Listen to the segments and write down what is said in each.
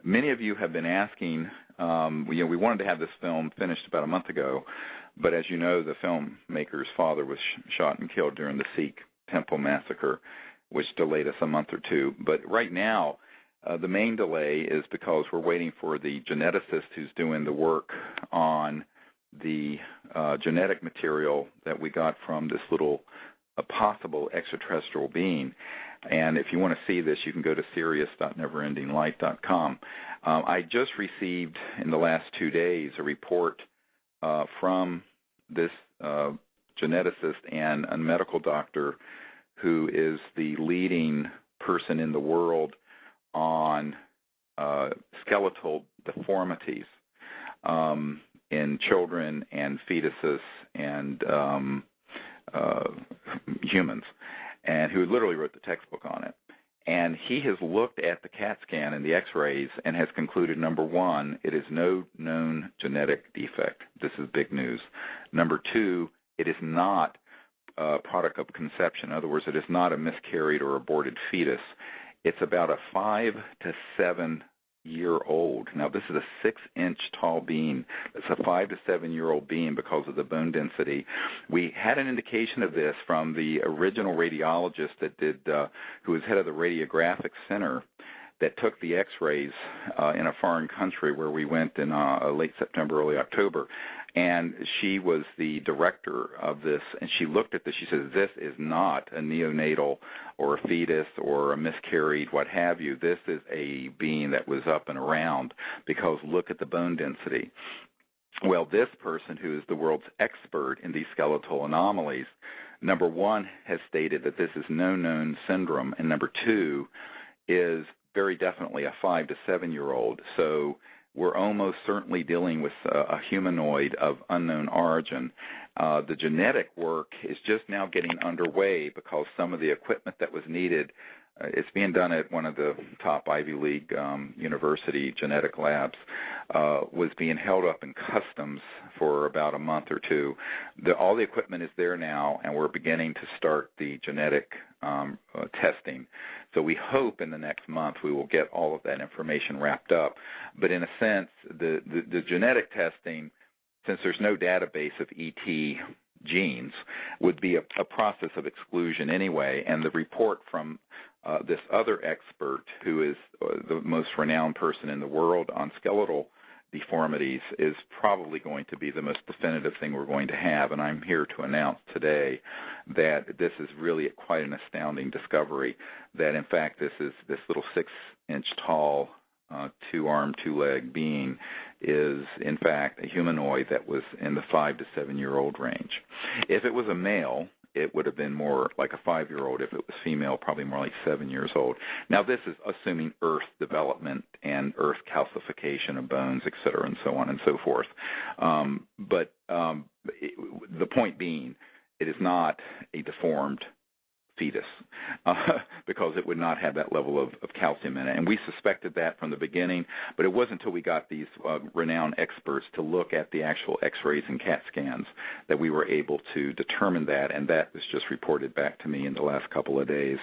Many of you have been asking, we wanted to have this film finished about a month ago, but as you know, the filmmaker's father was shot and killed during the Sikh temple massacre, which delayed us a month or two. But right now, the main delay is because we're waiting for the geneticist who's doing the work on the genetic material that we got from this little possible extraterrestrial being. And if you want to see this, you can go to Sirius.neverendinglight.com. I just received in the last 2 days a report from this geneticist and a medical doctor who is the leading person in the world on skeletal deformities in children and fetuses and humans, and who literally wrote the textbook on it. And he has looked at the CAT scan and the X-rays and has concluded, number one, it is no known genetic defect. This is big news. Number two, it is not a product of conception. In other words, it is not a miscarried or aborted fetus. It's about a 5 to 7 year old. Now, this is a 6-inch tall being. It's a 5 to 7 year old being because of the bone density. We had an indication of this from the original radiologist that did, who was head of the radiographic center, that took the X-rays in a foreign country where we went in late September, early October. And she was the director of this, and she looked at this. She says, this is not a neonatal or a fetus or a miscarried, what have you. This is a being that was up and around, because look at the bone density. Well, this person, who is the world's expert in these skeletal anomalies, number one, has stated that this is no known syndrome, and number two is very definitely a 5 to 7 year old. So we're almost certainly dealing with a humanoid of unknown origin. The genetic work is just now getting underway because some of the equipment that was needed, it's being done at one of the top Ivy League university genetic labs, was being held up in customs for about a month or two. All the equipment is there now, and we're beginning to start the genetic testing. So we hope in the next month we will get all of that information wrapped up. But in a sense, the genetic testing, since there's no database of ET genes, would be a process of exclusion anyway. And the report from this other expert, who is the most renowned person in the world on skeletal deformities, is probably going to be the most definitive thing we're going to have. And I'm here to announce today that this is really quite an astounding discovery, that in fact this little 6-inch tall, 2-arm, 2-leg being is in fact a humanoid that was in the 5 to 7 year old range. If it was a male, it would have been more like a 5-year-old. If it was female, probably more like 7 years old. Now, this is assuming Earth development and Earth calcification of bones, et cetera, and so on and so forth. But the point being, it is not a deformed fetus because it would not have that level of calcium in it. And we suspected that from the beginning, but it wasn't until we got these renowned experts to look at the actual X-rays and CAT scans that we were able to determine that, and that was just reported back to me in the last couple of days.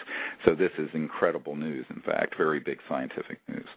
So this is incredible news, in fact, very big scientific news.